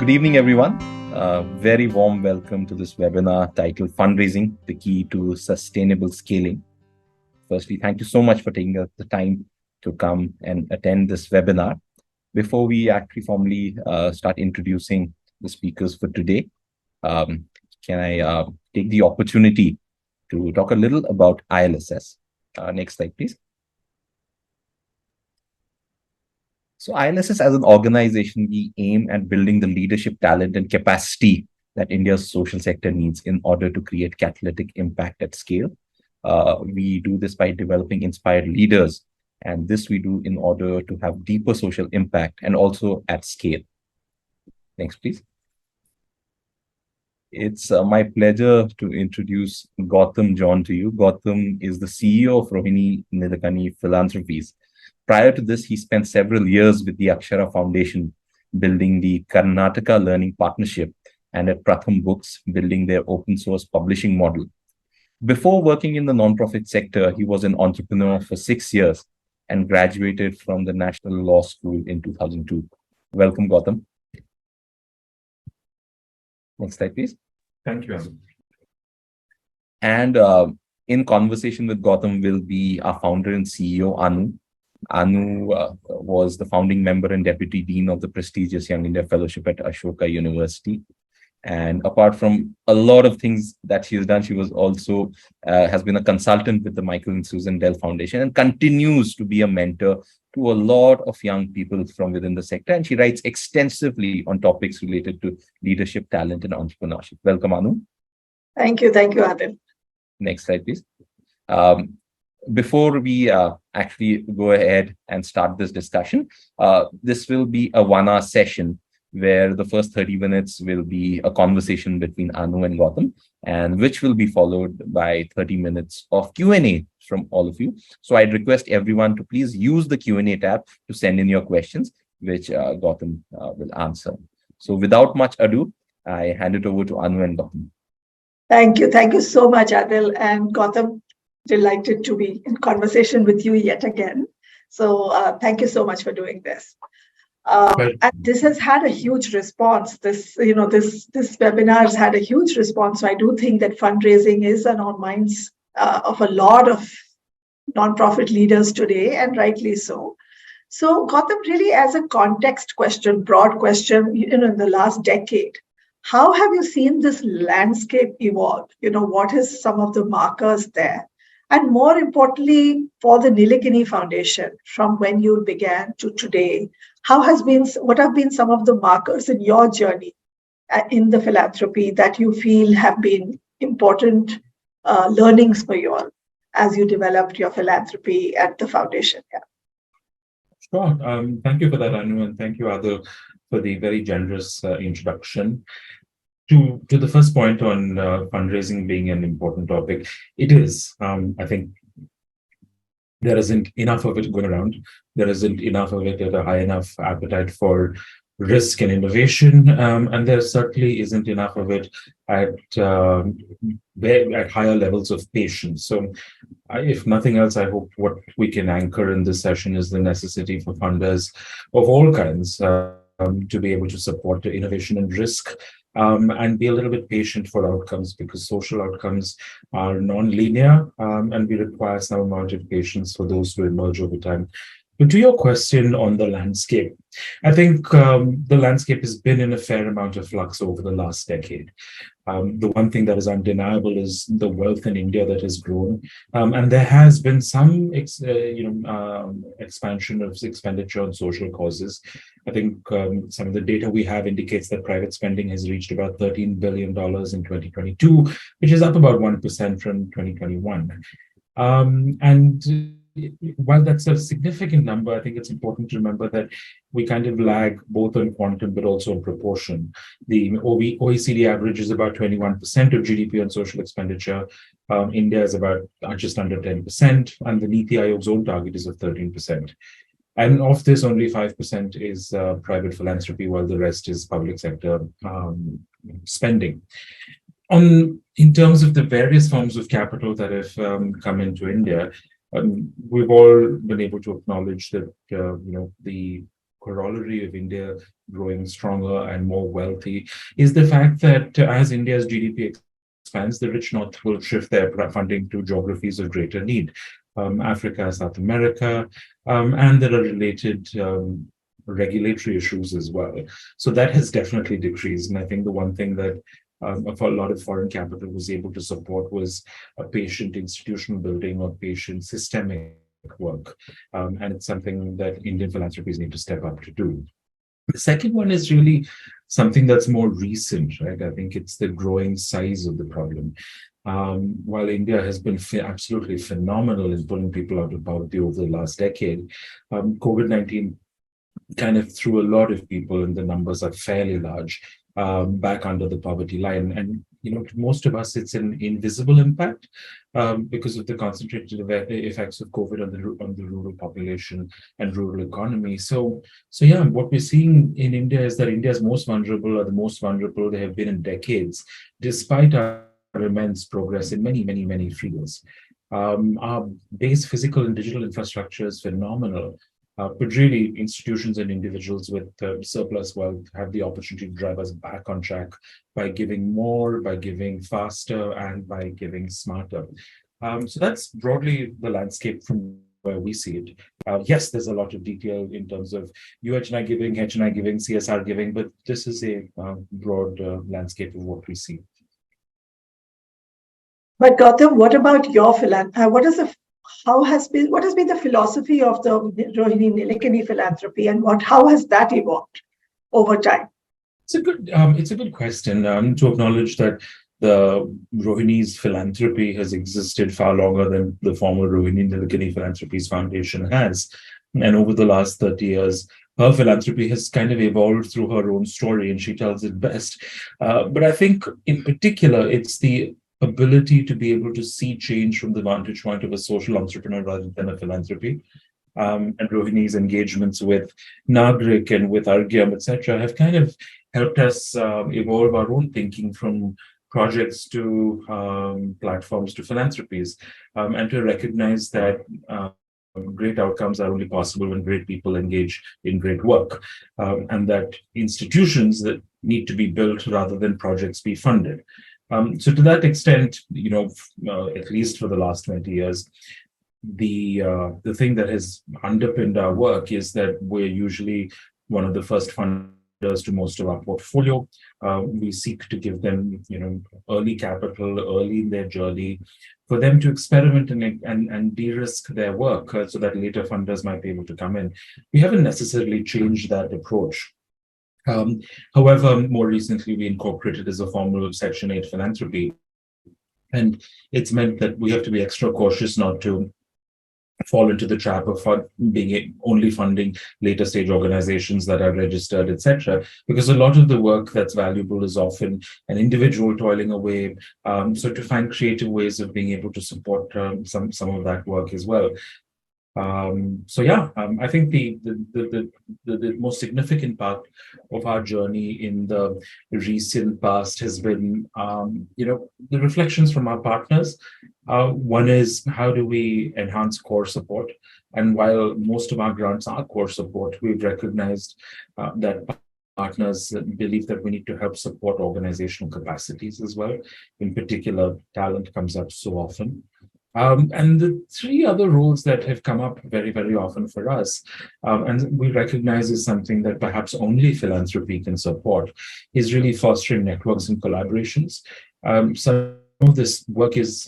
Good evening, everyone. Very warm welcome to this webinar titled Fundraising, the Key to Sustainable Scaling. Firstly, thank you so much for taking the time to come and attend this webinar. Before we actually formally start introducing the speakers for today, can I take the opportunity to talk a little about ILSS? Next slide, please. So ILSS as an organization, we aim at building the leadership talent and capacity that India's social sector needs in order to create catalytic impact at scale. We do this by developing inspired leaders, and this we do in order to have deeper social impact and also at scale. Next, please. It's my pleasure to introduce Gautam John to you. Gautam is the CEO of Rohini Nilekani Philanthropies. Prior to this, he spent several years with the Akshara Foundation, building the Karnataka Learning Partnership, and at Pratham Books, building their open source publishing model. Before working in the nonprofit sector, he was an entrepreneur for 6 years and graduated from the National Law School in 2002. Welcome, Gautam. Next slide, please. Thank you, Anu. And in conversation with Gautam will be our founder and CEO, Anu. Anu was the founding member and deputy dean of the prestigious Young India Fellowship at Ashoka University. And apart from a lot of things that she has done, she was also has been a consultant with the Michael and Susan Dell Foundation and continues to be a mentor to a lot of young people from within the sector. And she writes extensively on topics related to leadership, talent, and entrepreneurship. Welcome, Anu. Thank you, Adil. Next slide, please. Before we actually go ahead and start this discussion, this will be a 1-hour session where the first 30 minutes will be a conversation between Anu and Gautam, and which will be followed by 30 minutes of Q&A from all of you. So I'd request everyone to please use the Q&A tab to send in your questions, which Gautam will answer. So without much ado, I hand it over to Anu and Gautam. Thank you so much, Adil and Gautam. Delighted to be in conversation with you yet again. So thank you so much for doing this. And this has had a huge response. This webinar has had a huge response. So I do think that fundraising is on our minds of a lot of nonprofit leaders today, and rightly so. So Gautam, really as a context question, broad question, in the last decade, how have you seen this landscape evolve? What is some of the markers there? And more importantly, for the Nilekani Foundation, from when you began to today, what have been some of the markers in your journey in the philanthropy that you feel have been important learnings for you all as you developed your philanthropy at the foundation? Yeah. Sure. Thank you for that, Anu, and thank you, Adil, for the very generous introduction. To the first point on fundraising being an important topic, it is. I think there isn't enough of it going around. There isn't enough of it at a high enough appetite for risk and innovation, and there certainly isn't enough of it at higher levels of patience. So, if nothing else, I hope what we can anchor in this session is the necessity for funders of all kinds to be able to support the innovation and risk. And be a little bit patient for outcomes, because social outcomes are non-linear, and we require some amount of patience for those to emerge over time. But to your question on the landscape, I think the landscape has been in a fair amount of flux over the last decade. The one thing that is undeniable is the wealth in India that has grown, and there has been some expansion of expenditure on social causes. I think some of the data we have indicates that private spending has reached about $13 billion in 2022, which is up about 1% from 2021. And while that's a significant number, I think it's important to remember that we kind of lag both on quantum but also in proportion. The OECD average is about 21% of GDP on social expenditure. India is about just under 10%, and the Niti Aayog's own target is of 13%. And of this, only 5% is private philanthropy, while the rest is public sector spending. In terms of the various forms of capital that have come into India, we've all been able to acknowledge that the corollary of India growing stronger and more wealthy is the fact that as India's GDP expands, the rich North will shift their funding to geographies of greater need. Africa, South America, and there are related regulatory issues as well. So that has definitely decreased. And I think the one thing that a lot of foreign capital was able to support was a patient institutional building or patient systemic work. And it's something that Indian philanthropies need to step up to do. The second one is really something that's more recent, right? I think it's the growing size of the problem. While India has been absolutely phenomenal in pulling people out of poverty over the last decade, COVID-19 kind of threw a lot of people, and the numbers are fairly large, back under the poverty line. And to most of us, it's an invisible impact because of the concentrated effects of COVID on the rural population and rural economy. So yeah, what we're seeing in India is that India's most vulnerable are the most vulnerable they have been in decades, despite our immense progress in many fields. Our base physical and digital infrastructure is phenomenal. But really, institutions and individuals with surplus wealth have the opportunity to drive us back on track by giving more, by giving faster, and by giving smarter. So that's broadly the landscape from where we see it. Yes, there's a lot of detail in terms of UHNI giving, HNI giving, CSR giving, but this is a broad landscape of what we see. But Gautam, what about your philanthropy? What has been the philosophy of the Rohini Nilekani Philanthropy, and how has that evolved over time? It's a good question. To acknowledge that the Rohini's philanthropy has existed far longer than the former Rohini Nilekani Philanthropies Foundation has, and over the last 30 years, her philanthropy has kind of evolved through her own story, and she tells it best. But I think, in particular, it's the ability to be able to see change from the vantage point of a social entrepreneur rather than a philanthropy. And Rohini's engagements with Nagrik and with Argyam, etc., have kind of helped us evolve our own thinking from projects to platforms to philanthropies, and to recognize that great outcomes are only possible when great people engage in great work, and that institutions that need to be built rather than projects be funded. So to that extent, at least for the last 20 years, the thing that has underpinned our work is that we're usually one of the first funders to most of our portfolio. We seek to give them, early capital, early in their journey, for them to experiment and de-risk their work, so that later funders might be able to come in. We haven't necessarily changed that approach. However, more recently, we incorporated as a form of Section 8 philanthropy. And it's meant that we have to be extra cautious not to fall into the trap of being only funding later stage organizations that are registered, etc. Because a lot of the work that's valuable is often an individual toiling away. So to find creative ways of being able to support some of that work as well. I think the most significant part of our journey in the recent past has been, the reflections from our partners. One is, how do we enhance core support? And while most of our grants are core support, we've recognized that partners believe that we need to help support organizational capacities as well. In particular, talent comes up so often. And the three other roles that have come up very, very often for us, and we recognize is something that perhaps only philanthropy can support, is really fostering networks and collaborations. Some of this work is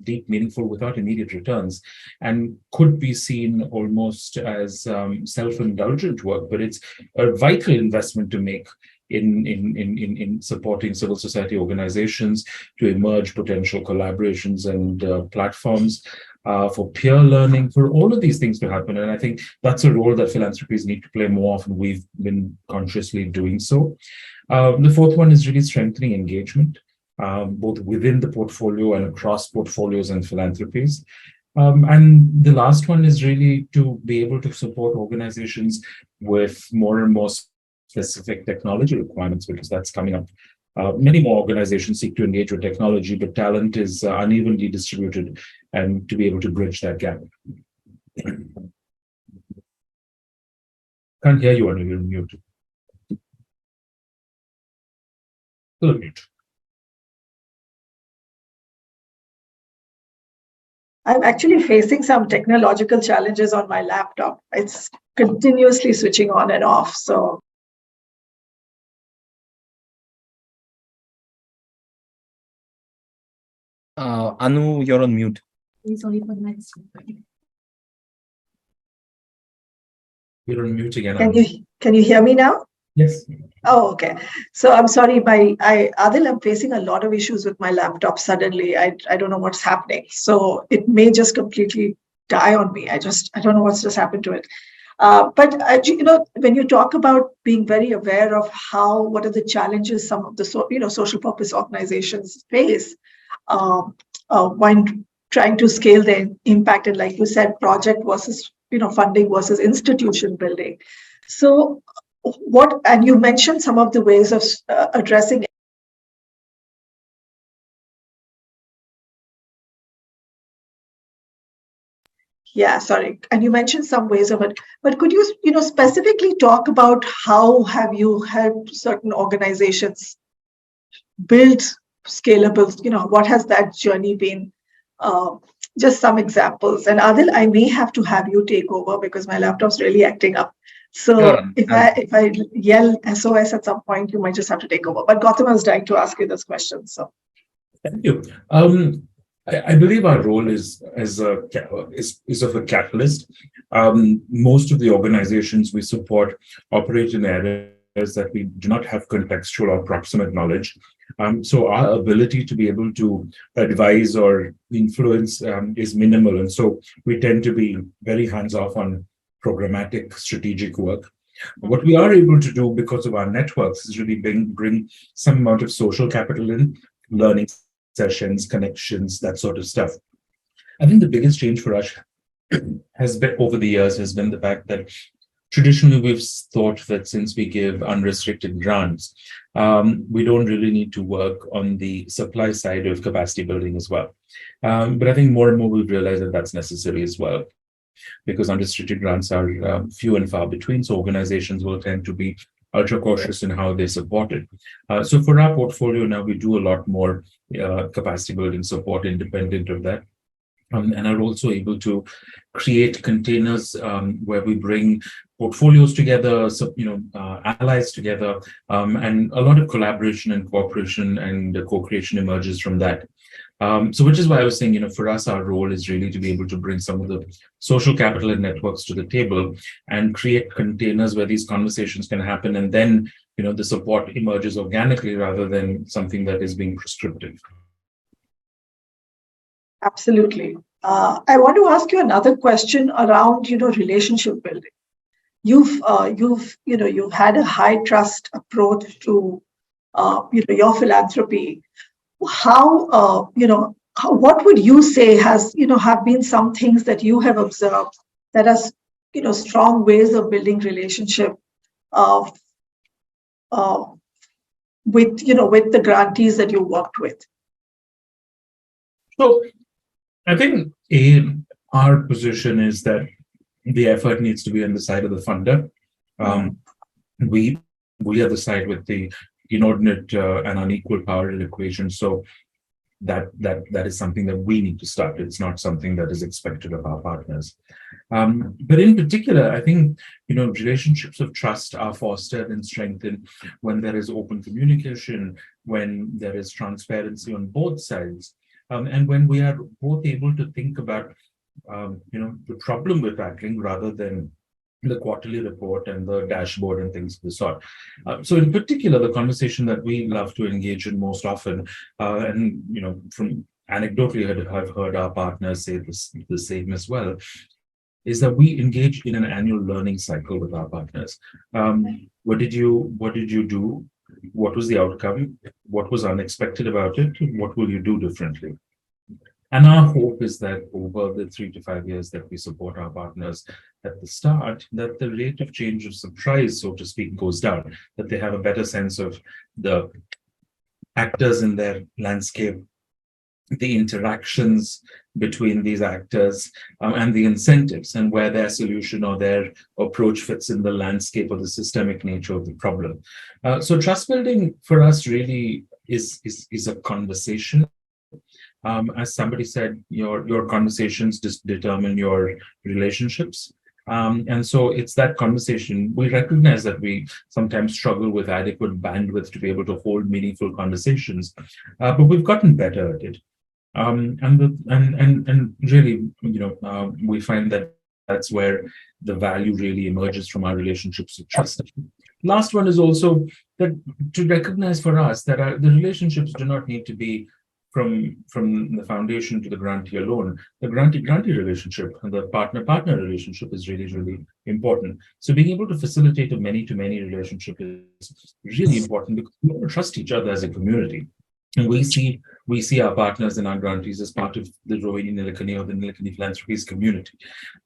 deep, meaningful, without immediate returns, and could be seen almost as self-indulgent work, but it's a vital investment to make in supporting civil society organizations to emerge potential collaborations and platforms for peer learning, for all of these things to happen. And I think that's a role that philanthropies need to play more often. We've been consciously doing so. The fourth one is really strengthening engagement, both within the portfolio and across portfolios and philanthropies. And the last one is really to be able to support organizations with more and more specific technology requirements, because that's coming up. Many more organizations seek to engage with technology, but talent is unevenly distributed, and to be able to bridge that gap. Can't hear you, Anu. You're mute. Still mute. I'm actually facing some technological challenges on my laptop. It's continuously switching on and off. So Anu, you're on mute. You're on mute again. Can you hear me now? Yes. Oh, okay. So I'm sorry, Adil, I'm facing a lot of issues with my laptop suddenly. I don't know what's happening. So it may just completely die on me. I don't know what's just happened to it. But when you talk about being very aware of what are the challenges some of the social purpose organizations face when trying to scale their impact, and like you said, project versus funding versus institution building. So and you mentioned some of the ways of addressing. Yeah, sorry. And you mentioned some ways of it, but could you, specifically talk about how have you helped certain organizations build scalable, what has that journey been? Just some examples. And Adil, I may have to have you take over because my laptop's really acting up. So Sure. if I yell SOS at some point, you might just have to take over. But Gautam was trying to ask you this question. So thank you. I believe our role is of a catalyst. Most of the organizations we support operate in areas that we do not have contextual or proximate knowledge. So our ability to be able to advise or influence is minimal. And so we tend to be very hands-off on programmatic strategic work. What we are able to do because of our networks is really bring some amount of social capital in, learning sessions, connections, that sort of stuff. I think the biggest change for us has been over the years has been the fact that traditionally we've thought that since we give unrestricted grants, we don't really need to work on the supply side of capacity building as well. But I think more and more we've realized that that's necessary as well, because unrestricted grants are few and far between. So organizations will tend to be ultra cautious in how they support it. So for our portfolio now, we do a lot more capacity building support independent of that. And are also able to create containers where we bring portfolios together, allies together, and a lot of collaboration and cooperation and co-creation emerges from that. So which is why I was saying, for us, our role is really to be able to bring some of the social capital and networks to the table and create containers where these conversations can happen. And then, the support emerges organically rather than something that is being prescriptive. Absolutely. I want to ask you another question around, relationship building. You've had a high trust approach to, your philanthropy. What would you say have been some things that you have observed that are, strong ways of building relationship with the grantees that you worked with? So I think our position is that the effort needs to be on the side of the funder. We are the side with the inordinate and unequal power in the equation. So that is something that we need to start. It's not something that is expected of our partners. But in particular, I think relationships of trust are fostered and strengthened when there is open communication, when there is transparency on both sides. And when we are both able to think about, the problem we're tackling rather than the quarterly report and the dashboard and things of the sort. So in particular, the conversation that we love to engage in most often, and, from anecdotally, I've heard our partners say the same as well, is that we engage in an annual learning cycle with our partners. What did you do? What was the outcome? What was unexpected about it? What will you do differently? And our hope is that over the 3 to 5 years that we support our partners at the start, that the rate of change of surprise, so to speak, goes down, that they have a better sense of the actors in their landscape, the interactions between these actors, and the incentives, and where their solution or their approach fits in the landscape or the systemic nature of the problem. So trust building for us really is a conversation. As somebody said, your conversations just determine your relationships. And so it's that conversation. We recognize that we sometimes struggle with adequate bandwidth to be able to hold meaningful conversations, but we've gotten better at it. And really, we find that that's where the value really emerges from our relationships of trust. Last one is also that to recognize for us that the relationships do not need to be from the foundation to the grantee alone. The grantee relationship and the partner relationship is really, really important. So being able to facilitate a many-to-many relationship is really important because we all trust each other as a community. And we see our partners and our grantees as part of the Rohini Nilekani or the Nilekani Philanthropies community.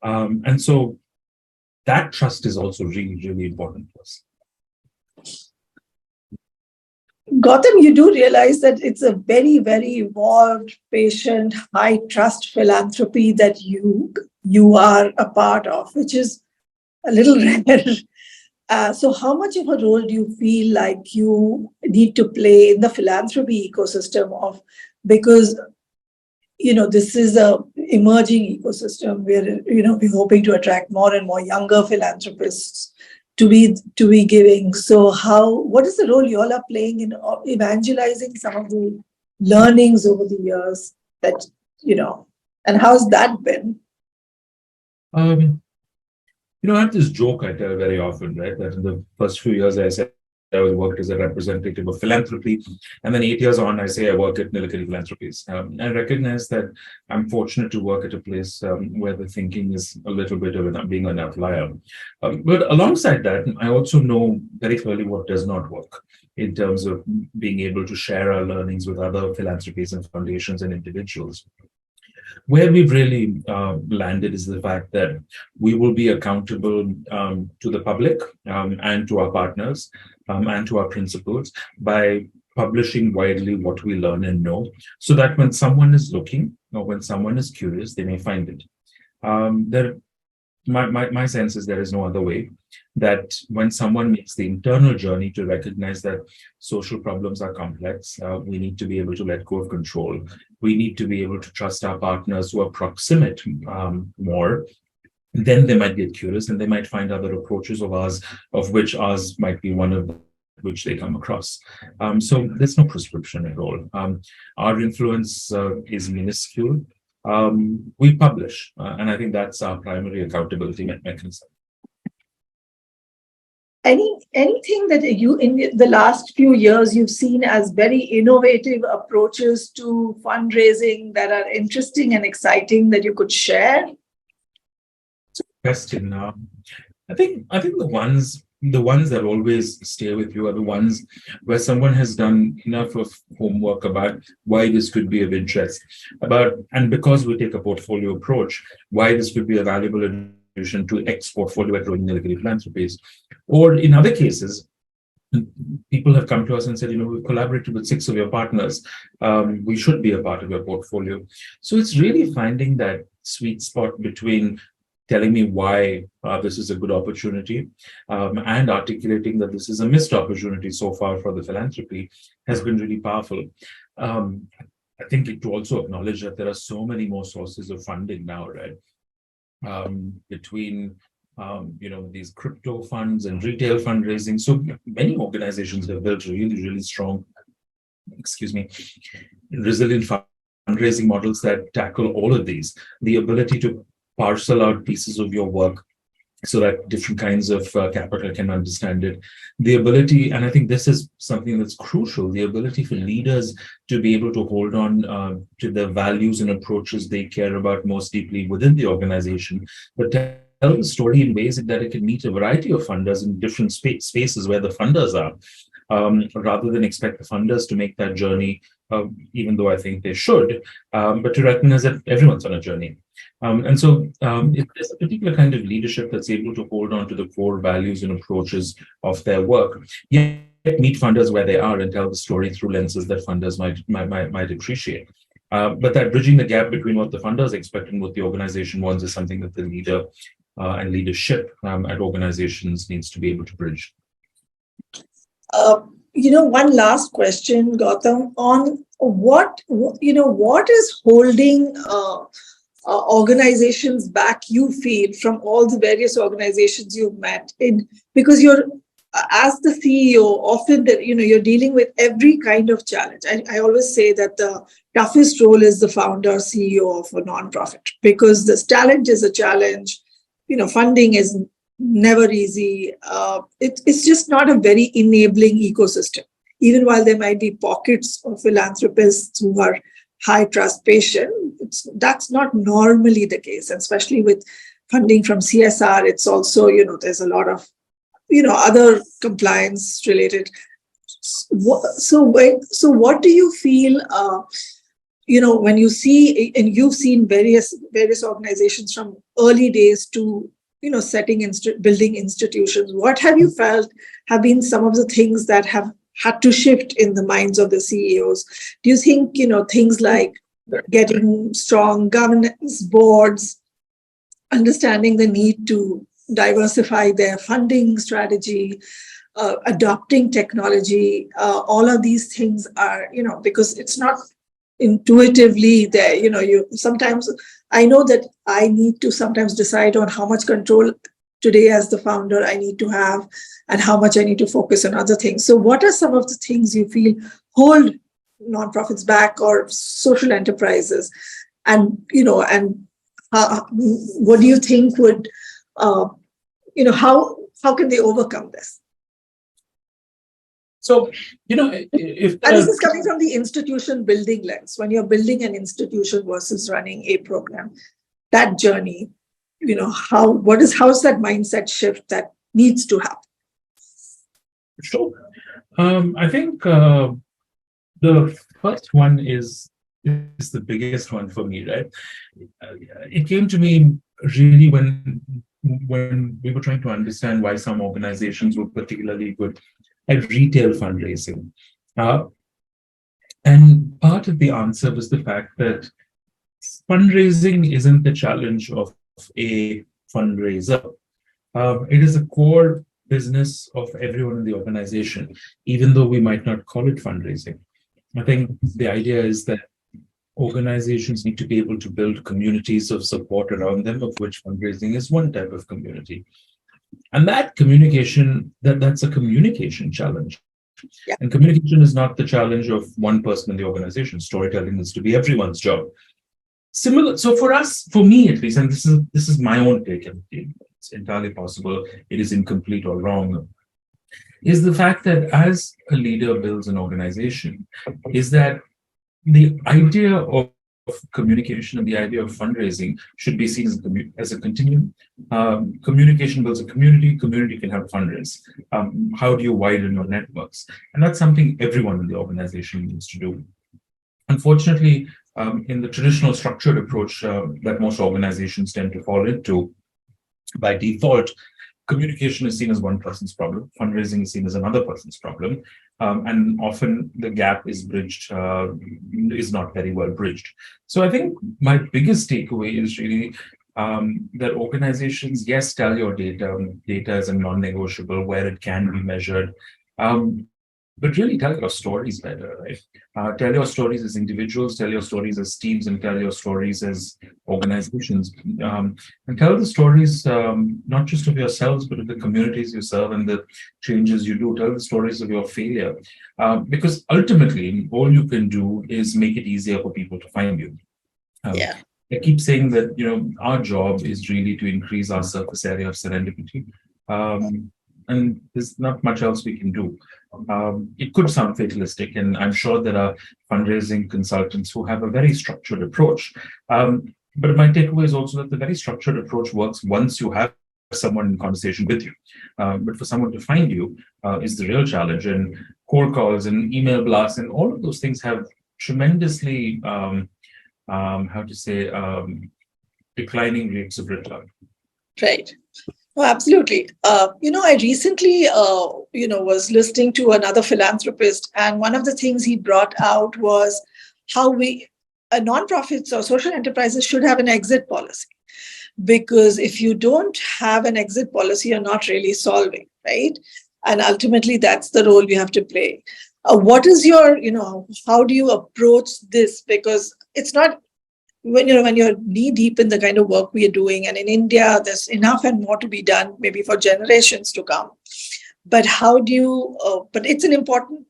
And so that trust is also really, really important to us. Gautam, you do realize that it's a very, very evolved, patient, high trust philanthropy that you are a part of, which is a little rare. So how much of a role do you feel like you need to play in the philanthropy ecosystem because this is a emerging ecosystem where we're hoping to attract more and more younger philanthropists to be giving. So what is the role you all are playing in evangelizing some of the learnings over the years that, and how's that been? I have this joke I tell very often, right? That in the first few years, I said I worked as a representative of philanthropy. And then 8 years on, I say I work at Nilekani Philanthropies. I recognize that I'm fortunate to work at a place where the thinking is a little bit of being an outlier. But alongside that, I also know very clearly what does not work in terms of being able to share our learnings with other philanthropies and foundations and individuals. Where we've really landed is the fact that we will be accountable to the public and to our partners and to our principals by publishing widely what we learn and know, so that when someone is looking or when someone is curious, they may find it. My sense is there is no other way, that when someone makes the internal journey to recognize that social problems are complex, we need to be able to let go of control. We need to be able to trust our partners who are proximate more. Then they might get curious and they might find other approaches of ours, of which ours might be one of which they come across. So there's no prescription at all. Our influence is minuscule. We publish, and I think that's our primary accountability mechanism. Anything that you, in the last few years, you've seen as very innovative approaches to fundraising that are interesting and exciting that you could share? It's a question. I think the ones that always stay with you are the ones where someone has done enough of homework about why this could be of interest, and because we take a portfolio approach, why this could be a valuable addition to X portfolio at Rohini Nilekani Philanthropies. Or in other cases, people have come to us and said, we've collaborated with 6 of your partners. We should be a part of your portfolio. So it's really finding that sweet spot between telling me why this is a good opportunity and articulating that this is a missed opportunity so far for the philanthropy has been really powerful. I think to also acknowledge that there are so many more sources of funding now, right? Between these crypto funds and retail fundraising. So many organizations have built really, really strong, resilient fundraising models that tackle all of these. The ability to parcel out pieces of your work so that different kinds of capital can understand it. The ability, and I think this is something that's crucial, the ability for leaders to be able to hold on to the values and approaches they care about most deeply within the organization, but tell the story in ways that it can meet a variety of funders in different spaces where the funders are, rather than expect the funders to make that journey, even though I think they should, but to recognize that everyone's on a journey. And so there's a particular kind of leadership that's able to hold on to the core values and approaches of their work, yet meet funders where they are and tell the story through lenses that funders might appreciate. But that bridging the gap between what the funders expect and what the organization wants is something that the leader and leadership at organizations needs to be able to bridge. One last question, Gautam, on what is holding organizations back, you feel, from all the various organizations you've met because you're, as the CEO, often you're dealing with every kind of challenge. I always say that the toughest role is the founder, CEO of a nonprofit, because this challenge is a challenge. Funding is never easy. It's just not a very enabling ecosystem. Even while there might be pockets of philanthropists who are high trust patient, that's not normally the case. And especially with funding from CSR, it's also, there's a lot of, other compliance related. So what do you feel, when you see, and you've seen various organizations from early days to, building institutions, what have you felt have been some of the things that have had to shift in the minds of the CEOs? Do you think, things like getting strong governance boards, understanding the need to diversify their funding strategy, adopting technology, all of these things are, because it's not intuitively there. Sometimes I know that I need to sometimes decide on how much control today as the founder I need to have and how much I need to focus on other things. So what are some of the things you feel hold nonprofits back or social enterprises? And, what do you think would, how can they overcome this? So, and this is coming from the institution building lens. When you're building an institution versus running a program, that journey, how's that mindset shift that needs to happen? Sure. I think the first one is the biggest one for me, right? It came to me really when we were trying to understand why some organizations were particularly good at retail fundraising. And part of the answer was the fact that fundraising isn't the challenge of a fundraiser. It is a core business of everyone in the organization, even though we might not call it fundraising. I think the idea is that organizations need to be able to build communities of support around them, of which fundraising is one type of community. And that communication, that's a communication challenge. Yeah. And communication is not the challenge of one person in the organization. Storytelling is to be everyone's job. Similar, so for me at least, and this is my own take, and it's entirely possible it is incomplete or wrong, is the fact that as a leader builds an organization, is that the idea of communication and the idea of fundraising should be seen as a continuum. Communication builds a community can help fundraise. How do you widen your networks? And that's something everyone in the organization needs to do. Unfortunately, in the traditional structured approach that most organizations tend to fall into, by default, communication is seen as one person's problem, fundraising is seen as another person's problem, and often the gap is not very well bridged. So I think my biggest takeaway is really that organizations, yes, tell your data. Data is a non-negotiable where it can be measured. But really tell your stories better, right? Tell your stories as individuals, tell your stories as teams, and tell your stories as organizations. And tell the stories not just of yourselves, but of the communities you serve and the changes you do. Tell the stories of your failure. Because ultimately, all you can do is make it easier for people to find you. I keep saying that, our job is really to increase our surface area of serendipity. And there's not much else we can do. It could sound fatalistic, and I'm sure there are fundraising consultants who have a very structured approach. But my takeaway is also that the very structured approach works once you have someone in conversation with you. But for someone to find you is the real challenge. And cold calls and email blasts and all of those things have tremendously, declining rates of return. Right. Oh, absolutely. I recently, was listening to another philanthropist, and one of the things he brought out was how nonprofits or social enterprises should have an exit policy. Because if you don't have an exit policy, you're not really solving, right? And ultimately, that's the role we have to play. What is your, how do you approach this? Because it's not, when you're knee deep in the kind of work we are doing, and in India, there's enough and more to be done, maybe for generations to come. But how do you, but it's an important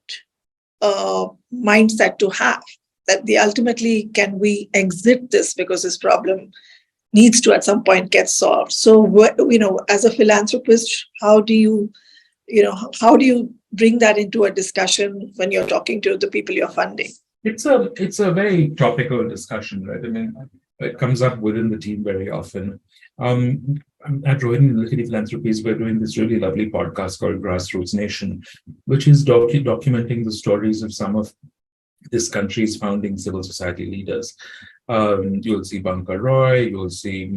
mindset to have, that ultimately, can we exit this, because this problem needs to at some point get solved. So, as a philanthropist, how do you bring that into a discussion when you're talking to the people you're funding? It's a very topical discussion, right? I mean, it comes up within the team very often. At Rohini Nilekani Philanthropies, we're doing this really lovely podcast called Grassroots Nation, which is documenting the stories of some of this country's founding civil society leaders. You'll see Bankar Roy, you'll see,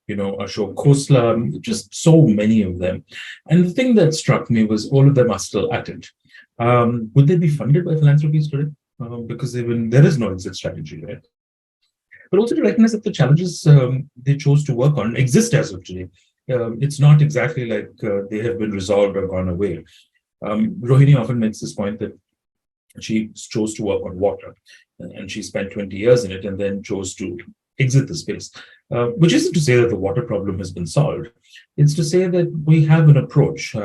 Ashok Khosla, just so many of them. And the thing that struck me was all of them are still at it. Would they be funded by philanthropies today? Because there is no exit strategy, right? But also to recognize that the challenges they chose to work on exist as of today. It's not exactly like they have been resolved or gone away. Rohini often makes this point that she chose to work on water, and she spent 20 years in it and then chose to exit the space, which isn't to say that the water problem has been solved. It's to say that we have an approach.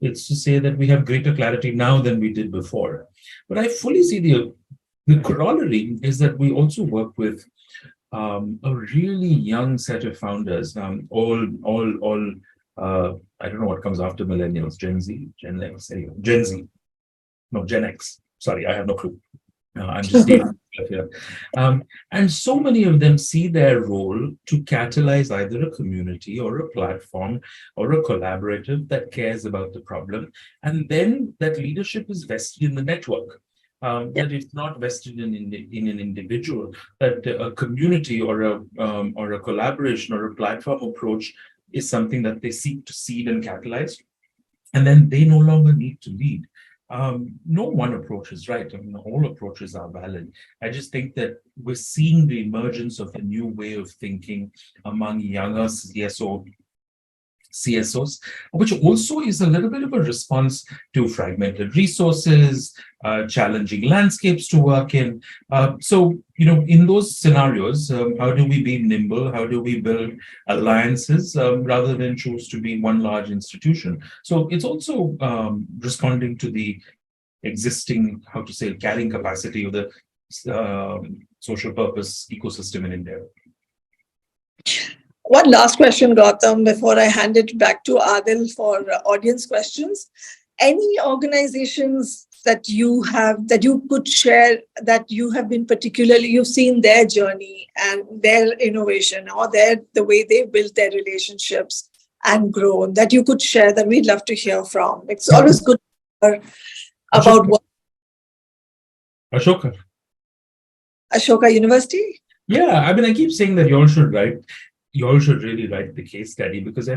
It's to say that we have greater clarity now than we did before. But I fully see the corollary is that we also work with a really young set of founders. All I don't know what comes after millennials, Gen Z, Gen X. Sorry, I have no clue. I'm just here. And so many of them see their role to catalyze either a community or a platform or a collaborative that cares about the problem. And then that leadership is vested in the network. That it's not vested in an individual, that a community or a collaboration or a platform approach is something that they seek to seed and catalyze. And then they no longer need to lead. No one approach is right. I mean, all approaches are valid. I just think that we're seeing the emergence of a new way of thinking among younger CSOs, which also is a little bit of a response to fragmented resources, challenging landscapes to work in. So, in those scenarios, how do we be nimble? How do we build alliances rather than choose to be one large institution? So it's also responding to the existing, carrying capacity of the social purpose ecosystem in India. One last question, Gautam, before I hand it back to Adil for audience questions. Any organizations that you could share that you have been you've seen their journey and their innovation, or the way they built their relationships and grown, that you could share, that we'd love to hear from? It's always good to hear about what. Ashoka University? Yeah, I mean, I keep saying that you all should really write the case study, because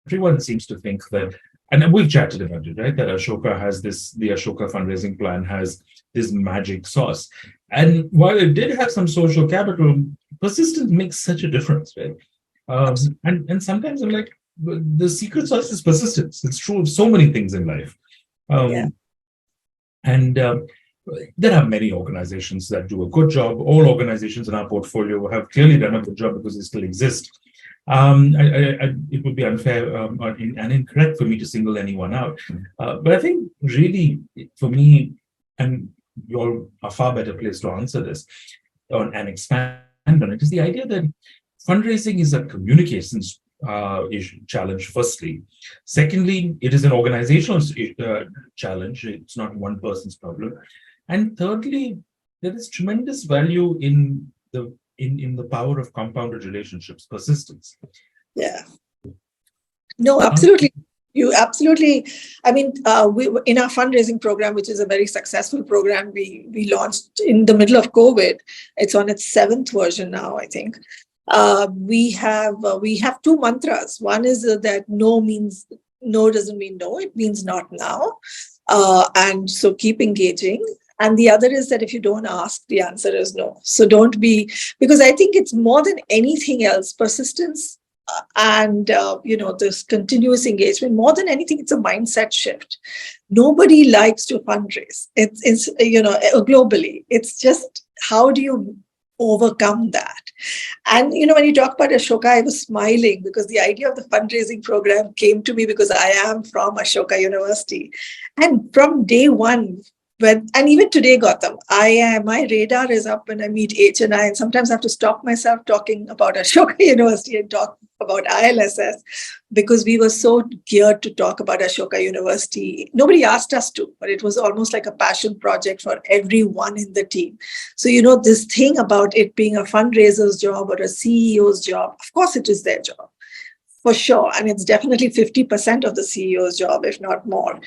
everyone seems to think that, and we've chatted about it, right? That Ashoka has the Ashoka fundraising plan has this magic sauce. And while it did have some social capital, persistence makes such a difference, right? And sometimes I'm like, the secret sauce is persistence. It's true of so many things in life. And there are many organizations that do a good job. All organizations in our portfolio have clearly done a good job because they still exist. It would be unfair and incorrect for me to single anyone out. But I think really, for me, and you all are far better placed to answer this and expand on it, is the idea that fundraising is a communications challenge, firstly. Secondly, it is an organizational challenge. It's not one person's problem. And thirdly, there is tremendous value in the power of compounded relationships, persistence. Yeah. No, absolutely. You absolutely. I mean, we in our fundraising program, which is a very successful program, we launched in the middle of COVID. It's on its 7th version now, I think. We have 2 mantras. One is that no doesn't mean no; it means not now. And so keep engaging. And the other is that if you don't ask, the answer is no. So don't be, because I think it's more than anything else, persistence and this continuous engagement, more than anything, it's a mindset shift. Nobody likes to fundraise. It's globally. It's just, how do you overcome that? And when you talk about Ashoka, I was smiling because the idea of the fundraising program came to me because I am from Ashoka University, and from day one, and even today, Gautam, my radar is up when I meet H&I, and sometimes I have to stop myself talking about Ashoka University and talk about ILSS, because we were so geared to talk about Ashoka University. Nobody asked us to, but it was almost like a passion project for everyone in the team. So, this thing about it being a fundraiser's job or a CEO's job, of course it is their job. For sure. And it's definitely 50% of the CEO's job, if not more.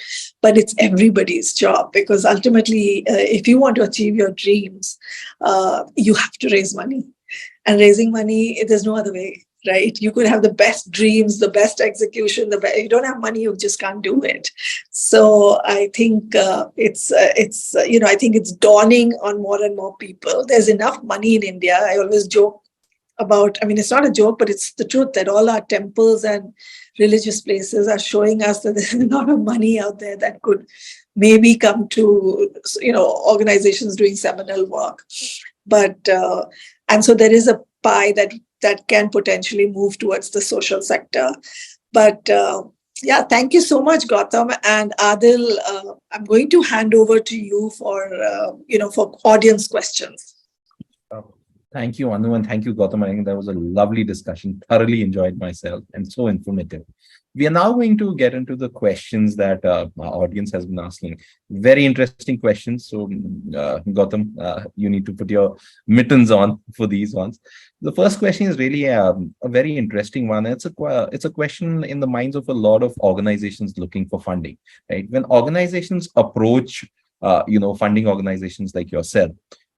But it's everybody's job, because ultimately, if you want to achieve your dreams, you have to raise money. And raising money, there's no other way, right? You could have the best dreams, the best execution. If you don't have money, you just can't do it. So I think I think it's dawning on more and more people. There's enough money in India. I always joke about, it's not a joke, but it's the truth, that all our temples and religious places are showing us that there's a lot of money out there that could maybe come to, organizations doing seminal work. But, and so there is a pie that can potentially move towards the social sector. But yeah, thank you so much, Gautam. And Adil, I'm going to hand over to you for audience questions. Thank you, Anu, and thank you, Gautam. I think that was a lovely discussion. Thoroughly enjoyed myself and so informative. We are now going to get into the questions that our audience has been asking. Very interesting questions. So, Gautam, you need to put your mittens on for these ones. The first question is really a very interesting one. It's a question in the minds of a lot of organizations looking for funding. Right? When organizations approach, funding organizations like yourself,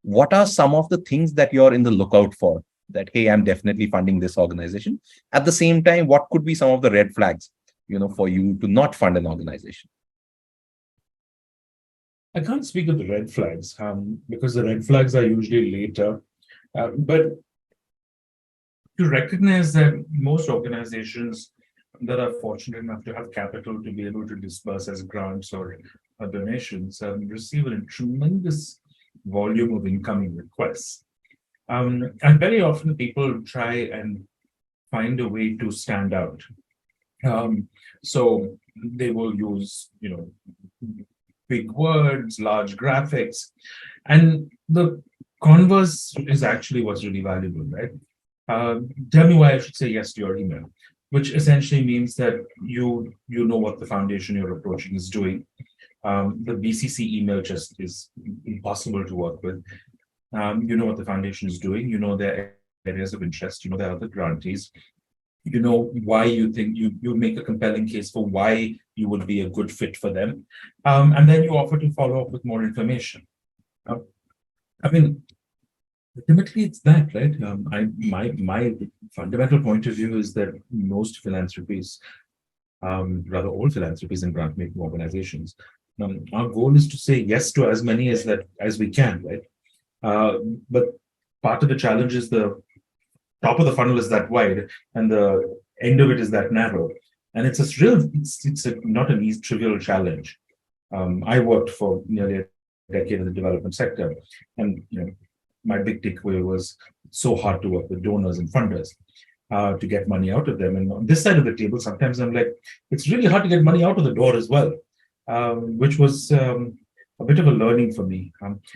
what are some of the things that you're in the lookout for? That, hey, I'm definitely funding this organization. At the same time, what could be some of the red flags, for you to not fund an organization? I can't speak of the red flags because the red flags are usually later. But to recognize that most organizations that are fortunate enough to have capital to be able to disperse as grants or donations receive a tremendous volume of incoming requests. And very often people try and find a way to stand out. So they will use, big words, large graphics, and the converse is actually what's really valuable, right? Tell me why I should say yes to your email, which essentially means that you know what the foundation you're approaching is doing. The BCC email just is impossible to work with. You know what the foundation is doing. You know their areas of interest. You know their other grantees. You know why you think you make a compelling case for why you would be a good fit for them. And then you offer to follow up with more information. Ultimately, it's that, right? My fundamental point of view is that most philanthropies, rather all philanthropies and grant-making organizations, our goal is to say yes to as many as we can, right? But part of the challenge is the top of the funnel is that wide and the end of it is that narrow, and it's not an easy trivial challenge. I worked for nearly a decade in the development sector, and my big takeaway was it's so hard to work with donors and funders to get money out of them. And on this side of the table, sometimes I'm like, it's really hard to get money out of the door as well, which was a bit of a learning for me.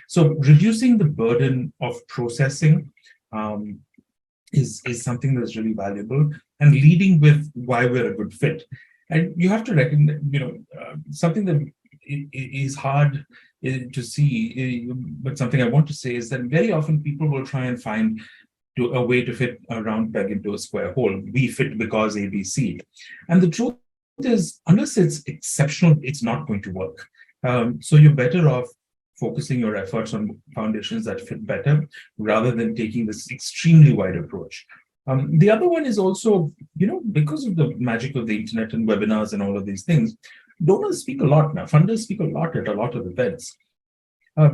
So reducing the burden of processing is something that's really valuable, and leading with why we're a good fit. And you have to recognize, something that is hard to see, but something I want to say is that very often people will try and find a way to fit a round peg into a square hole. We fit because ABC. And the truth is, unless it's exceptional, it's not going to work. So you're better off focusing your efforts on foundations that fit better rather than taking this extremely wide approach. The other one is also, because of the magic of the internet and webinars and all of these things, donors speak a lot now. Funders speak a lot at a lot of events.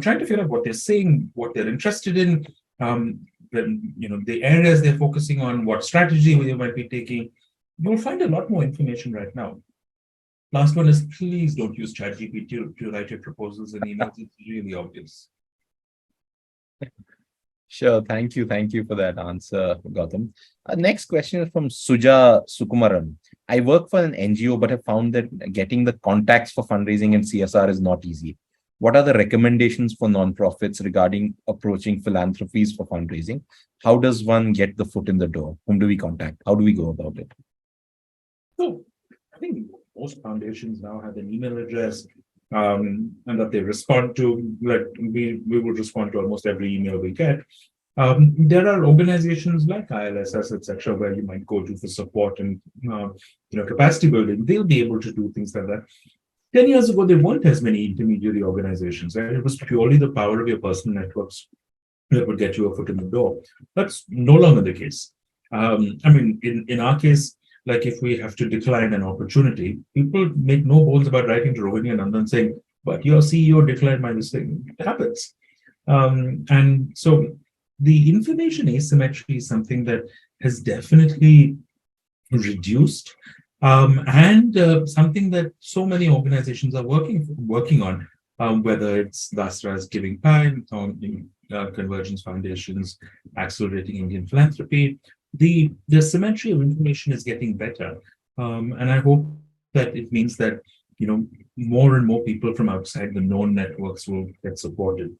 trying to figure out what they're saying, what they're interested in, the areas they're focusing on, what strategy they might be taking. You'll find a lot more information right now. Last one is, please don't use ChatGPT to write your proposals and emails. It's really obvious. Sure. Thank you. Thank you for that answer, Gautam. Next question is from Suja Sukumaran. I work for an NGO, but have found that getting the contacts for fundraising and CSR is not easy. What are the recommendations for nonprofits regarding approaching philanthropies for fundraising? How does one get the foot in the door? Whom do we contact? How do we go about it? So I think most foundations now have an email address and that they respond to. Like we will respond to almost every email we get. There are organizations like ILSS, etc., where you might go to for support and capacity building. They'll be able to do things like that. 10 years ago, there weren't as many intermediary organizations, right? It was purely the power of your personal networks that would get you a foot in the door. That's no longer the case. In our case, like if we have to decline an opportunity, people make no bones about writing to Rohini and Nandan saying, but your CEO declined my thing. It happens. And so the information asymmetry is something that has definitely reduced, and something that so many organizations are working on, whether it's Dasra's Giving Time, Convergence Foundation's Accelerating Indian Philanthropy. The symmetry of information is getting better, and I hope that it means that more and more people from outside the known networks will get supported.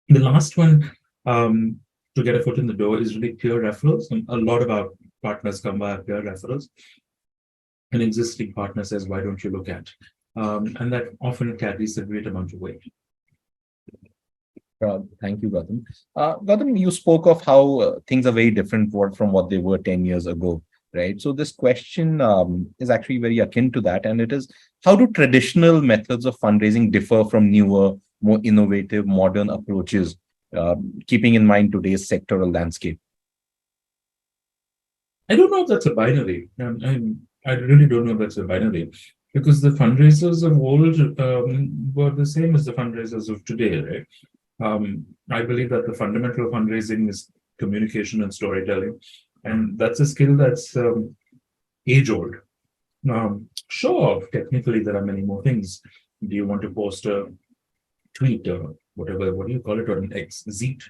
The last one to get a foot in the door is really peer referrals, and a lot of our partners come via peer referrals. An existing partner says, "Why don't you look at?" And that often carries a great amount of weight. Thank you, Gautam. Gautam, you spoke of how things are very different from what they were 10 years ago, right? So this question is actually very akin to that. And it is, how do traditional methods of fundraising differ from newer, more innovative, modern approaches, keeping in mind today's sectoral landscape? I don't know if that's a binary. I really don't know if that's a binary, because the fundraisers of old were the same as the fundraisers of today, right? I believe that the fundamental of fundraising is communication and storytelling, and that's a skill that's age-old. Sure, technically there are many more things. Do you want to post a tweet or whatever? What do you call it on X? Zeet?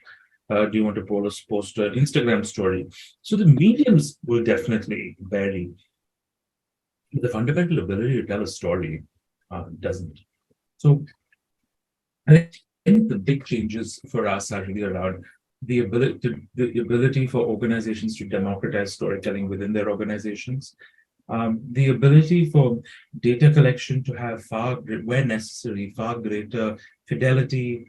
Do you want to post an Instagram story? So the mediums will definitely vary. The fundamental ability to tell a story doesn't. So I think the big changes for us are really around the ability for organizations to democratize storytelling within their organizations, the ability for data collection to have where necessary, far greater fidelity,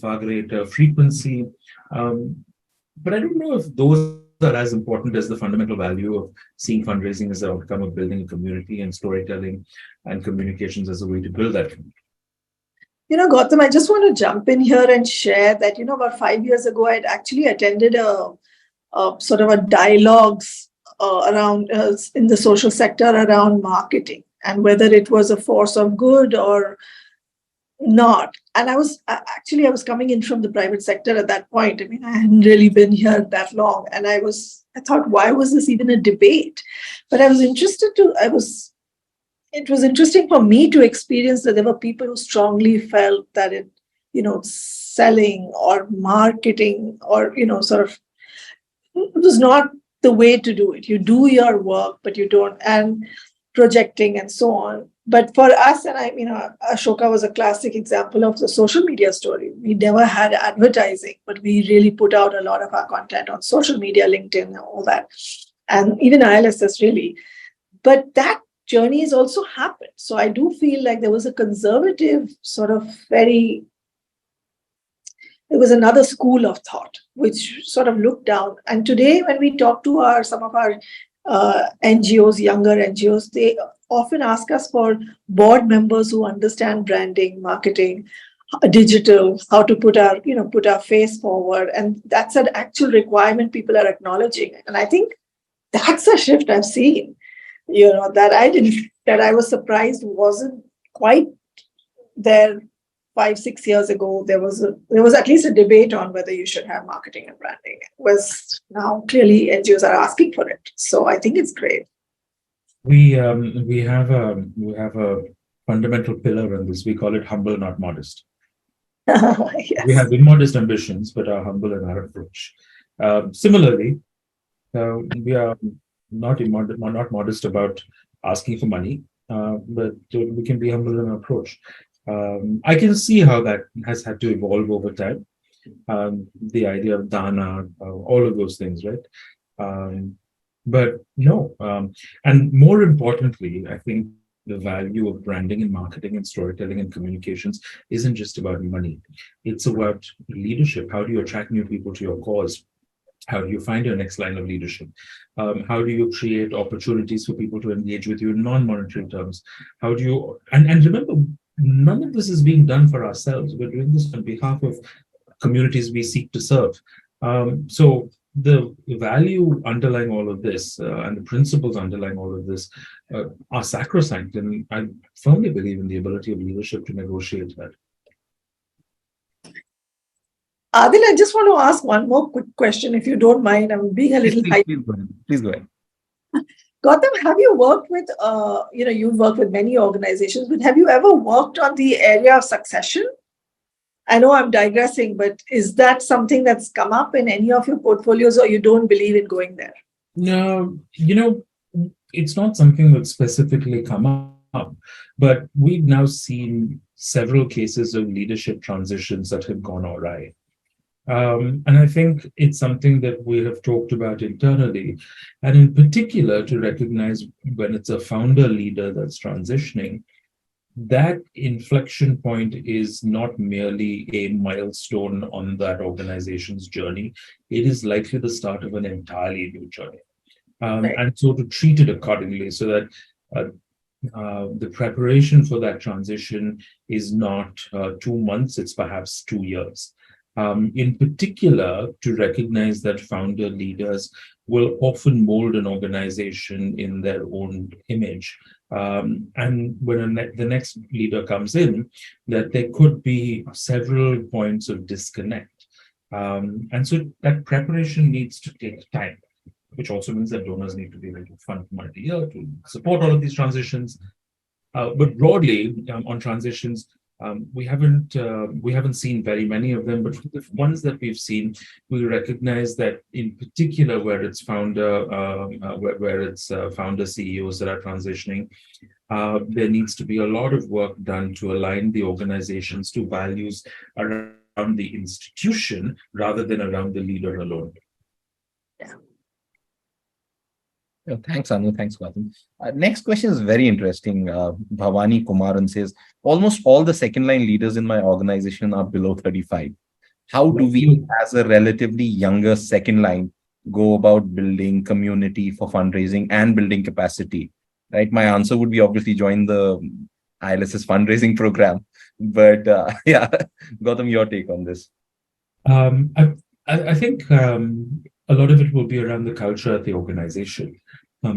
far greater frequency. But I don't know if those are as important as the fundamental value of seeing fundraising as an outcome of building a community, and storytelling and communications as a way to build that community. Gautam, I just want to jump in here and share that, about 5 years ago, I'd actually attended a sort of a dialogues around in the social sector around marketing and whether it was a force of good or not. And I was coming in from the private sector at that point. I hadn't really been here that long. And I thought, why was this even a debate? But it was interesting for me to experience that there were people who strongly felt that selling or marketing or, sort of, it was not the way to do it. You do your work, but you don't, and projecting and so on. But for us, and Ashoka was a classic example of the social media story. We never had advertising, but we really put out a lot of our content on social media, LinkedIn, and all that. And even ILSS really. But that journey has also happened. So I do feel like there was a conservative sort of it was another school of thought, which sort of looked down. And today, when we talk to some of our NGOs, younger NGOs, they often ask us for board members who understand branding, marketing, digital, how to put our face forward. And that's an actual requirement people are acknowledging. And I think that's a shift I've seen, that I was surprised wasn't quite there 5-6 years ago, there was at least a debate on whether you should have marketing and branding. Was now clearly NGOs are asking for it. So I think it's great. We have a fundamental pillar in this. We call it humble, not modest. Yes. We have immodest ambitions, but are humble in our approach. Similarly, we are not modest about asking for money, but we can be humble in our approach. I can see how that has had to evolve over time. The idea of dana, all of those things, right? But no, and more importantly, I think the value of branding and marketing and storytelling and communications isn't just about money. It's about leadership. How do you attract new people to your cause? How do you find your next line of leadership? How do you create opportunities for people to engage with you in non-monetary terms? How do you, and remember, none of this is being done for ourselves. We're doing this on behalf of communities we seek to serve. So the value underlying all of this and the principles underlying all of this are sacrosanct. And I firmly believe in the ability of leadership to negotiate that. Adil, I just want to ask one more quick question, if you don't mind. I'm being a little high. Please go ahead. Gautam, have you worked with, you've worked with many organizations, but have you ever worked on the area of succession? I know I'm digressing, but is that something that's come up in any of your portfolios, or you don't believe in going there? No, it's not something that's specifically come up, but we've now seen several cases of leadership transitions that have gone awry. And I think it's something that we have talked about internally, and in particular to recognize when it's a founder leader that's transitioning, that inflection point is not merely a milestone on that organization's journey. It is likely the start of an entirely new journey. Right. And so to treat it accordingly so that the preparation for that transition is not 2 months, it's perhaps 2 years. In particular, to recognize that founder leaders will often mold an organization in their own image. And when the next leader comes in, that there could be several points of disconnect. And so that preparation needs to take time, which also means that donors need to be able to fund multi-year to support all of these transitions. But broadly, on transitions, we haven't seen very many of them, but for the ones that we've seen, we recognize that in particular where it's founder CEOs that are transitioning, there needs to be a lot of work done to align the organizations to values around the institution rather than around the leader alone. Yeah. Thanks, Anu. Thanks, Gautam. Next question is very interesting. Bhavani Kumaran says, almost all the second line leaders in my organization are below 35. How do we, as a relatively younger second line, go about building community for fundraising and building capacity? Right. My answer would be obviously join the ILSS fundraising program. But yeah, Gautam, your take on this. I think a lot of it will be around the culture at the organization.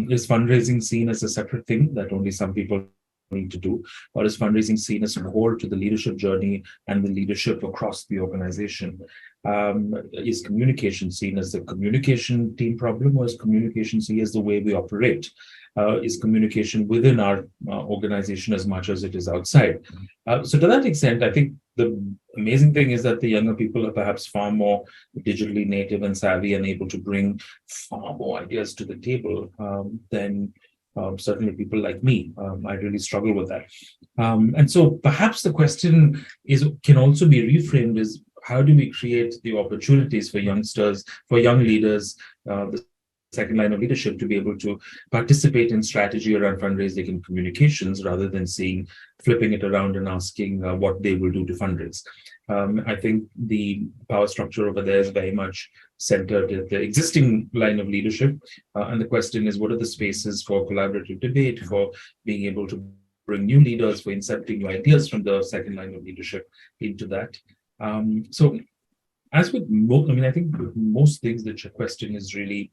Is fundraising seen as a separate thing that only some people need to do, or is fundraising seen as core to the leadership journey and the leadership across the organization? Is communication seen as the communication team problem, or is communication seen as the way we operate? Is communication within our organization as much as it is outside? So to that extent, I think the amazing thing is that the younger people are perhaps far more digitally native and savvy and able to bring far more ideas to the table than certainly people like me. I really struggle with that. And so perhaps the question can also be reframed as, how do we create the opportunities for youngsters, for young leaders, the second line of leadership, to be able to participate in strategy around fundraising and communications rather than flipping it around and asking what they will do to fundraise. I think the power structure over there is very much centered at the existing line of leadership. And the question is, what are the spaces for collaborative debate, for being able to bring new leaders, for incepting new ideas from the second line of leadership into that? So as with I think most things, the question is really,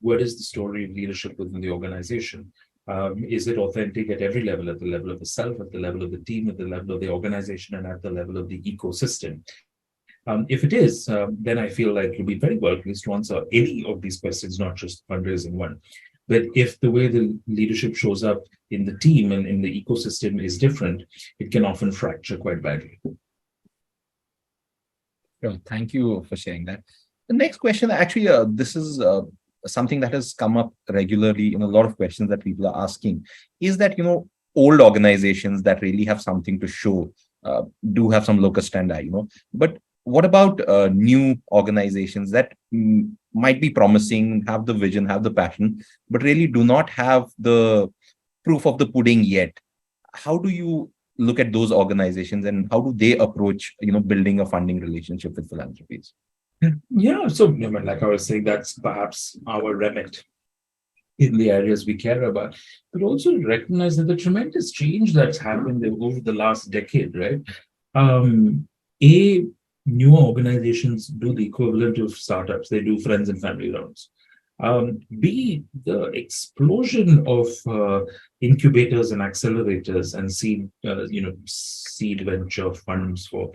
what is the story of leadership within the organization? Is it authentic at every level, at the level of the self, at the level of the team, at the level of the organization, and at the level of the ecosystem? If it is, then I feel like you'll be very well pleased to answer any of these questions, not just fundraising one. But if the way the leadership shows up in the team and in the ecosystem is different, it can often fracture quite badly. Sure. Thank you for sharing that. The next question, actually, this is something that has come up regularly in a lot of questions that people are asking, is that, old organizations that really have something to show do have some locus standi, but what about new organizations that might be promising, have the vision, have the passion, but really do not have the proof of the pudding yet? How do you look at those organizations and how do they approach, building a funding relationship with philanthropies? Yeah, so like I was saying, that's perhaps our remit in the areas we care about, but also recognize that the tremendous change that's happened over the last decade, right? Newer organizations do the equivalent of startups. They do friends and family rounds. B, the explosion of incubators and accelerators and seed venture funds for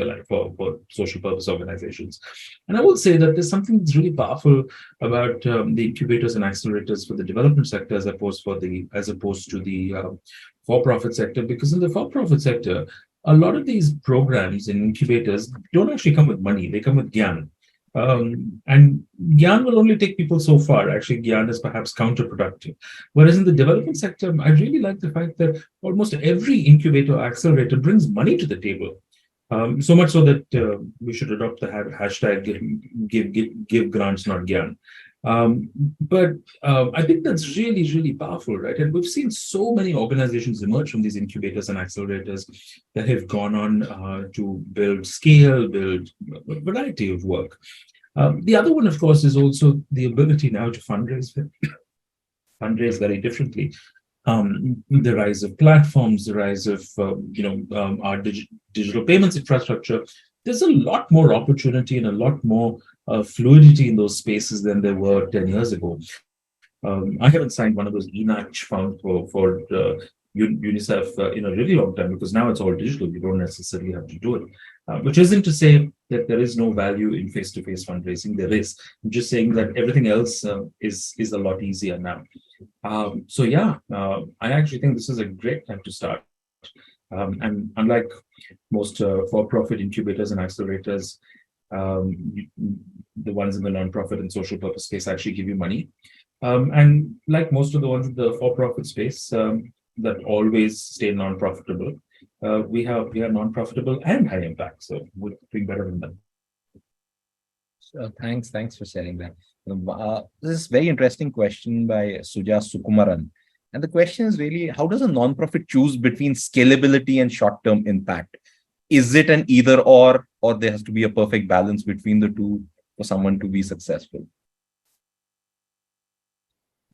social purpose organizations. And I will say that there's something that's really powerful about the incubators and accelerators for the development sector as opposed to the for-profit sector, because in the for-profit sector, a lot of these programs and incubators don't actually come with money; they come with gyan. And gyan will only take people so far. Actually, gyan is perhaps counterproductive. Whereas in the development sector, I really like the fact that almost every incubator or accelerator brings money to the table. So much so that we should adopt the hashtag give grants, not gyan. But I think that's really, really powerful, right? And we've seen so many organizations emerge from these incubators and accelerators that have gone on to build a variety of work. The other one, of course, is also the ability now to fundraise very differently. The rise of platforms, the rise of our digital payments infrastructure. There's a lot more opportunity and a lot more fluidity in those spaces than there were 10 years ago. I haven't signed one of those e-match funds for UNICEF in a really long time, because now it's all digital. You don't necessarily have to do it, which isn't to say that there is no value in face-to-face fundraising. There is. I'm just saying that everything else is a lot easier now. I actually think this is a great time to start. And unlike most for-profit incubators and accelerators, the ones in the non-profit and social purpose space actually give you money. And like most of the ones in the for-profit space that always stay non-profitable, we are non-profitable and high impact. So we're doing better than them. So thanks for sharing that. This is a very interesting question by Suja Sukumaran. And the question is really, how does a nonprofit choose between scalability and short-term impact? Is it an either or there has to be a perfect balance between the two for someone to be successful?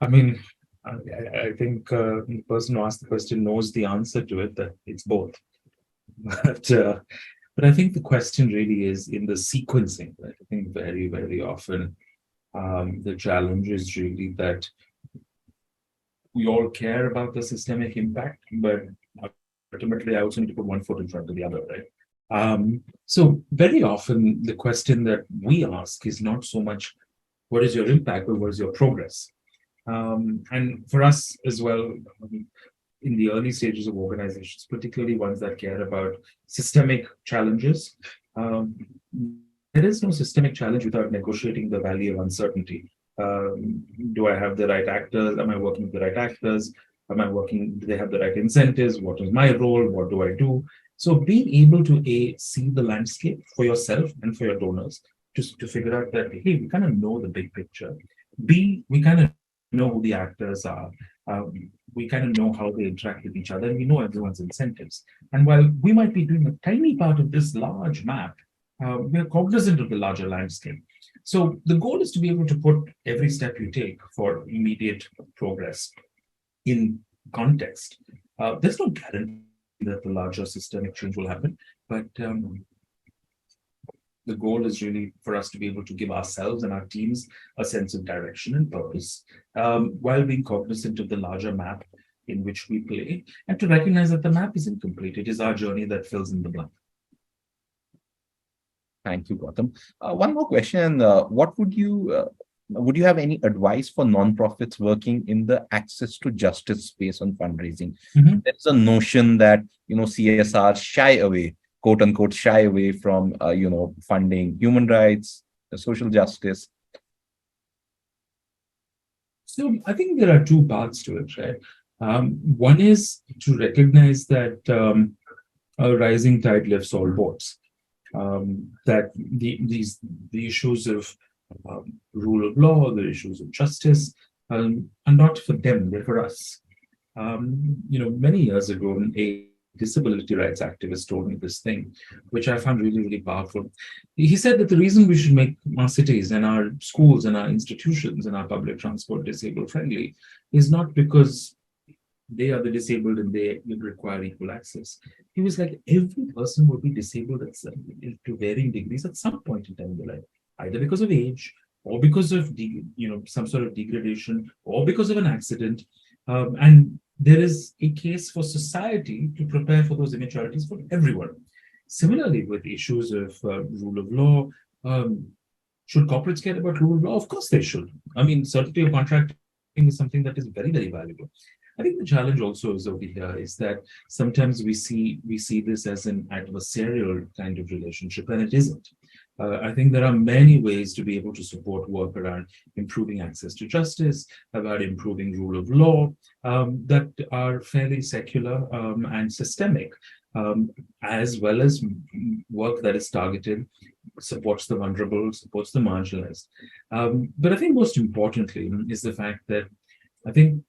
I mean, I think the person who asked the question knows the answer to it, that it's both. But I think the question really is in the sequencing. Right? I think very, very often the challenge is really that we all care about the systemic impact, but ultimately I also need to put one foot in front of the other, right? So very often the question that we ask is not so much what is your impact, but what is your progress? And for us as well, in the early stages of organizations, particularly ones that care about systemic challenges, there is no systemic challenge without negotiating the value of uncertainty. Do I have the right actors? Am I working with the right actors? Do they have the right incentives? What is my role? What do I do? So being able to see the landscape for yourself and for your donors, just to figure out that, hey, we kind of know the big picture. B, we kind of know who the actors are. We kind of know how they interact with each other, and we know everyone's incentives. And while we might be doing a tiny part of this large map, we are cognizant of the larger landscape. So the goal is to be able to put every step you take for immediate progress in context. There's no guarantee that the larger systemic change will happen, but the goal is really for us to be able to give ourselves and our teams a sense of direction and purpose, while being cognizant of the larger map in which we play, and to recognize that the map is incomplete. It is our journey that fills in the blank. Thank you, Gautam. One more question. What would you have any advice for nonprofits working in the access to justice space on fundraising? Mm-hmm. There's a notion that, CSR shy away, quote unquote, shy away from, funding human rights, social justice. So I think there are two parts to it, right? One is to recognize that a rising tide lifts all boats. That the issues of rule of law, the issues of justice, are not for them; they're for us. Many years ago, a disability rights activist told me this thing, which I found really, really powerful. He said that the reason we should make our cities and our schools and our institutions and our public transport disabled friendly is not because they are the disabled and they require equal access. He was like, every person will be disabled to varying degrees at some point in time in their life, either because of age or because of some sort of degradation or because of an accident. And there is a case for society to prepare for those eventualities for everyone. Similarly, with issues of rule of law, should corporates care about rule of law? Of course they should. I mean, certainty of contracting is something that is very, very valuable. I think the challenge also is over here is that sometimes we see this as an adversarial kind of relationship, and it isn't. I think there are many ways to be able to support work around improving access to justice, about improving rule of law, that are fairly secular and systemic, as well as work that is targeted, supports the vulnerable, supports the marginalized. But I think most importantly is the fact that I think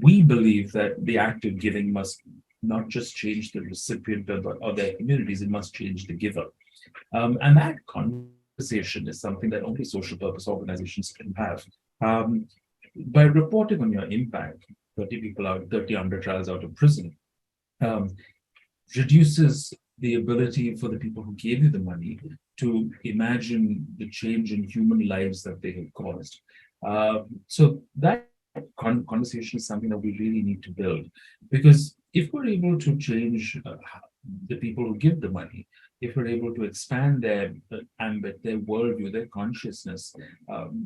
we believe that the act of giving must not just change the recipient or their communities, it must change the giver. And that conversation is something that only social purpose organizations can have. By reporting on your impact, 30 under trials out of prison, reduces the ability for the people who gave you the money to imagine the change in human lives that they have caused. So that conversation is something that we really need to build, because if we're able to change the people who give the money, if we're able to expand their ambit, their worldview, their consciousness,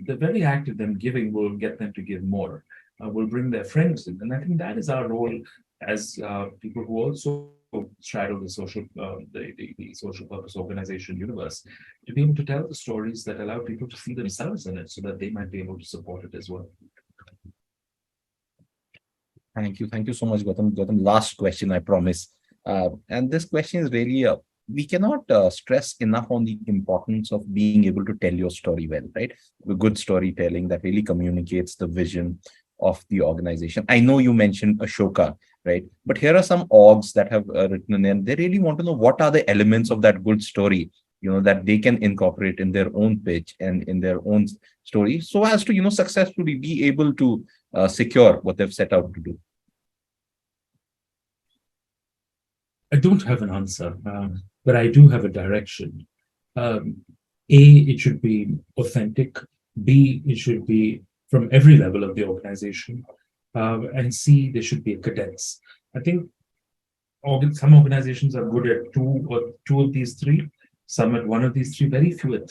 the very act of them giving will get them to give more, will bring their friends in. And I think that is our role as people who also straddle the social purpose organization universe, to be able to tell the stories that allow people to see themselves in it so that they might be able to support it as well. Thank you. Thank you so much, Gautam. Gautam, last question, I promise. And this question is really, we cannot stress enough on the importance of being able to tell your story well, right? The good storytelling that really communicates the vision of the organization. I know you mentioned Ashoka, right? But here are some orgs that have written in, they really want to know what are the elements of that good story, that they can incorporate in their own pitch and in their own story, so as to, successfully be able to secure what they've set out to do. I don't have an answer, but I do have a direction. A, it should be authentic. B, it should be from every level of the organization. And C, there should be a cadence. I think some organizations are good at two of these three, some at one of these three, very few at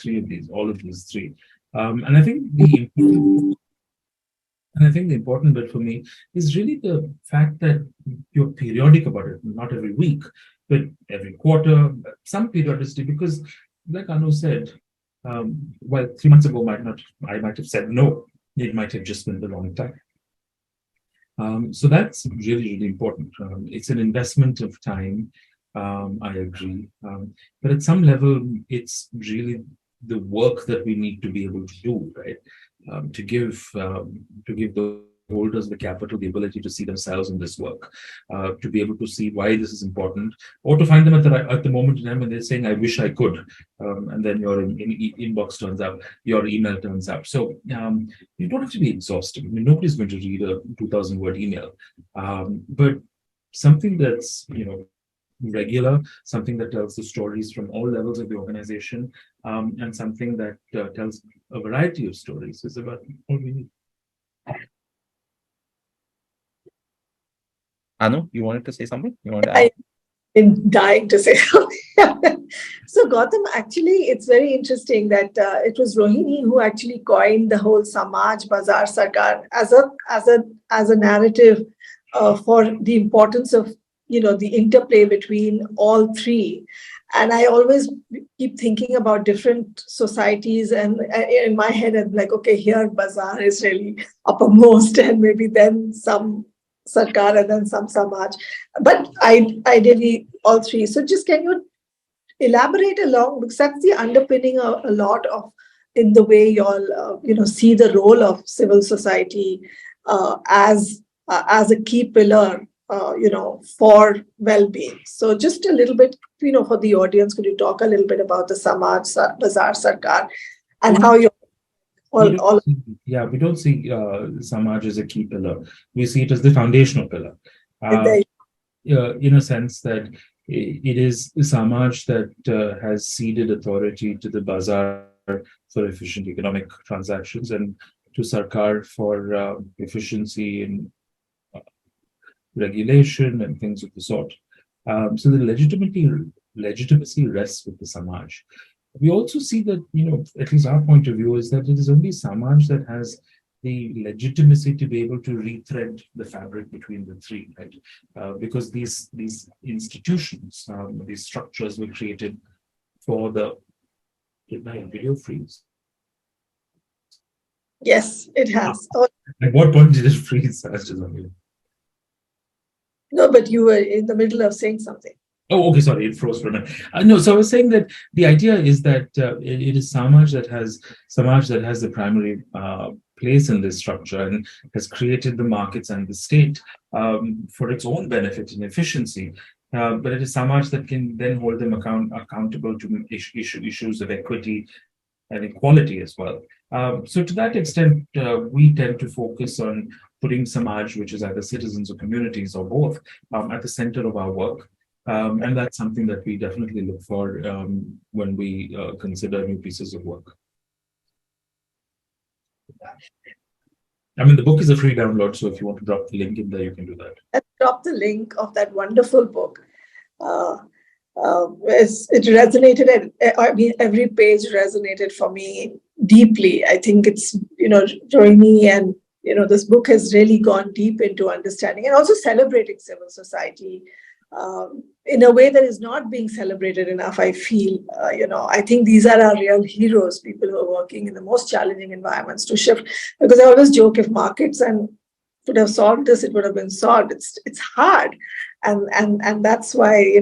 all of these three. And I think the important bit for me is really the fact that you're periodic about it, not every week, but every quarter, some periodicity, because like Anu said, well, 3 months ago, I might have said no, it might have just been the wrong time. So that's really, really important. It's an investment of time, I agree. But at some level, it's really the work that we need to be able to do, right? To give the holders the capital, the ability to see themselves in this work, to be able to see why this is important, or to find them at the moment in time when they're saying, "I wish I could," and then your inbox turns up, your email turns up. So you don't have to be exhaustive. I mean, nobody's going to read a 2,000-word email, but something that's regular, something that tells the stories from all levels of the organization, and something that tells a variety of stories is about all we need. Anu, you wanted to say something? You wanted to add? Been dying to say something. So Gautam, actually, it's very interesting that it was Rohini who actually coined the whole Samaj Bazaar Sarkar as a narrative for the importance of the interplay between all three. And I always keep thinking about different societies, and in my head, I'm like, okay, here Bazaar is really uppermost, and maybe then some Sarkar and then some Samaj. But ideally all three. So just can you elaborate along, because that's the underpinning a lot of in the way you all see the role of civil society as a key pillar for well-being. So just a little bit for the audience, could you talk a little bit about the Samaj Bazaar Sarkar and how you all we don't see Samaj as a key pillar. We see it as the foundational pillar. In a sense that it is Samaj that has ceded authority to the Bazaar for efficient economic transactions and to Sarkar for efficiency in regulation and things of the sort. So the legitimacy rests with the Samaj. We also see that, at least our point of view is that it is only Samaj that has the legitimacy to be able to rethread the fabric between the three, right? Because these institutions, these structures were created for the. Did my video freeze? Yes, it has. At what point did it freeze? No, but you were in the middle of saying something. Oh, okay, sorry, it froze for a minute. No, so I was saying that the idea is that it is Samaj that has the primary place in this structure and has created the markets and the state for its own benefit and efficiency. But it is Samaj that can then hold them accountable to issues of equity and equality as well. So to that extent, we tend to focus on putting Samaj, which is either citizens or communities or both, at the center of our work. And that's something that we definitely look for when we consider new pieces of work. I mean, the book is a free download, so if you want to drop the link in there, you can do that. Let's drop the link of that wonderful book. It resonated, I mean, every page resonated for me deeply. I think it's, Rohini and, this book has really gone deep into understanding and also celebrating civil society in a way that is not being celebrated enough, I feel. I think these are our real heroes, people who are working in the most challenging environments to shift. Because I always joke, if markets could have solved this, it would have been solved. It's hard. And that's why,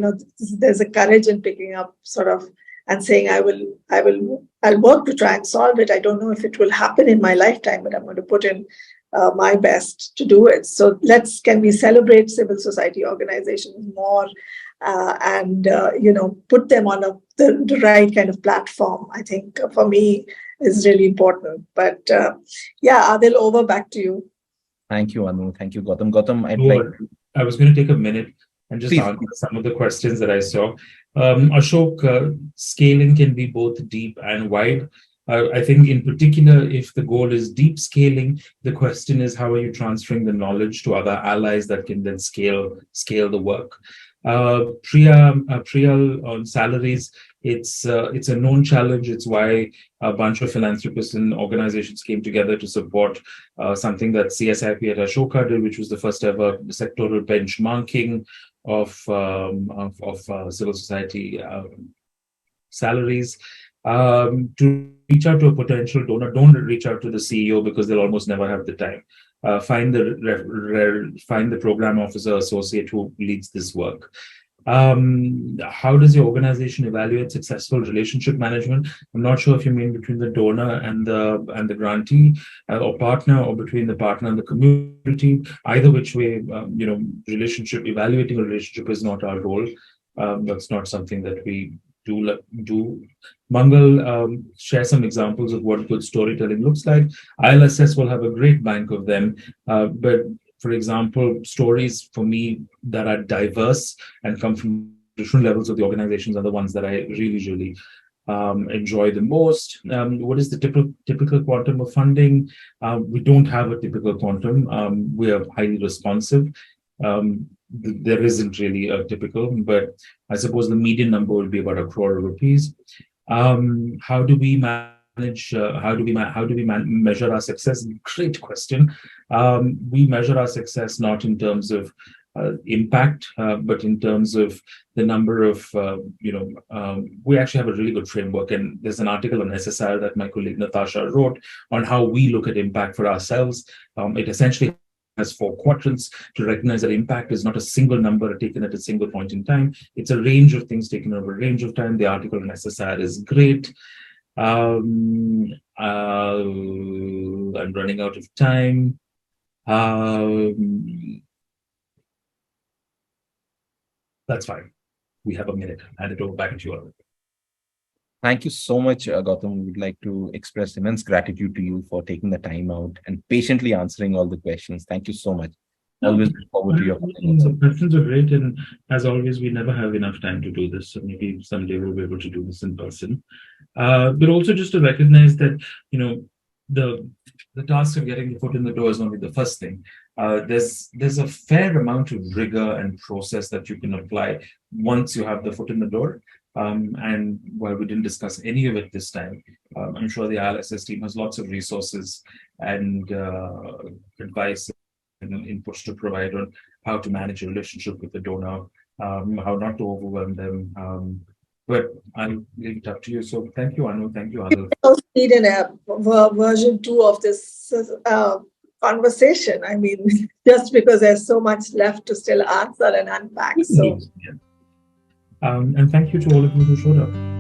there's a courage in picking up sort of and saying, I'll work to try and solve it. I don't know if it will happen in my lifetime, but I'm going to put in my best to do it. So can we celebrate civil society organizations more and put them on the right kind of platform? I think for me is really important. But Adil, over back to you. Thank you, Anu. Thank you, Gautam. Gautam, I was going to take a minute and just answer some of the questions that I saw. Ashok, scaling can be both deep and wide. I think in particular, if the goal is deep scaling, the question is how are you transferring the knowledge to other allies that can then scale the work. Priyal, on salaries, it's a known challenge. It's why a bunch of philanthropists and organizations came together to support something that CSIP at Ashoka did, which was the first ever sectoral benchmarking of civil society salaries. To reach out to a potential donor, don't reach out to the CEO because they'll almost never have the time. Find the program officer associate who leads this work. How does your organization evaluate successful relationship management? I'm not sure if you mean between the donor and the grantee or partner, or between the partner and the community. Either which way, evaluating a relationship is not our role. That's not something that we do. Mangal, share some examples of what good storytelling looks like. ILSS will have a great bank of them, but for example, stories for me that are diverse and come from different levels of the organizations are the ones that I really enjoy the most. What is the typical quantum of funding? We don't have a typical quantum. We are highly responsive. There isn't really a typical, but I suppose the median number will be about 1 crore rupees. How do we manage? How do we measure our success? Great question. We measure our success not in terms of impact, but in terms of the number of, we actually have a really good framework, and there's an article on SSR that my colleague Natasha wrote on how we look at impact for ourselves. It essentially has 4 quadrants to recognize that impact is not a single number taken at a single point in time. It's a range of things taken over a range of time. The article on SSR is great. I'm running out of time. That's fine. We have a minute. Hand it over back to you. Thank you so much, Gautam. We would like to express immense gratitude to you for taking the time out and patiently answering all the questions. Thank you so much. Always look forward to your questions are great, and as always, we never have enough time to do this. So maybe someday we'll be able to do this in person. But also just to recognize that the task of getting the foot in the door is only the first thing. There's a fair amount of rigor and process that you can apply once you have the foot in the door. And while we didn't discuss any of it this time, I'm sure the ILSS team has lots of resources and advice and inputs to provide on how to manage a relationship with the donor, how not to overwhelm them. But I'll leave it up to you. So thank you, Anu. Thank you, Adil. Need in a version 2 of this conversation. I mean, just because there's so much left to still answer and unpack. So. Yeah. And thank you to all of you who showed up.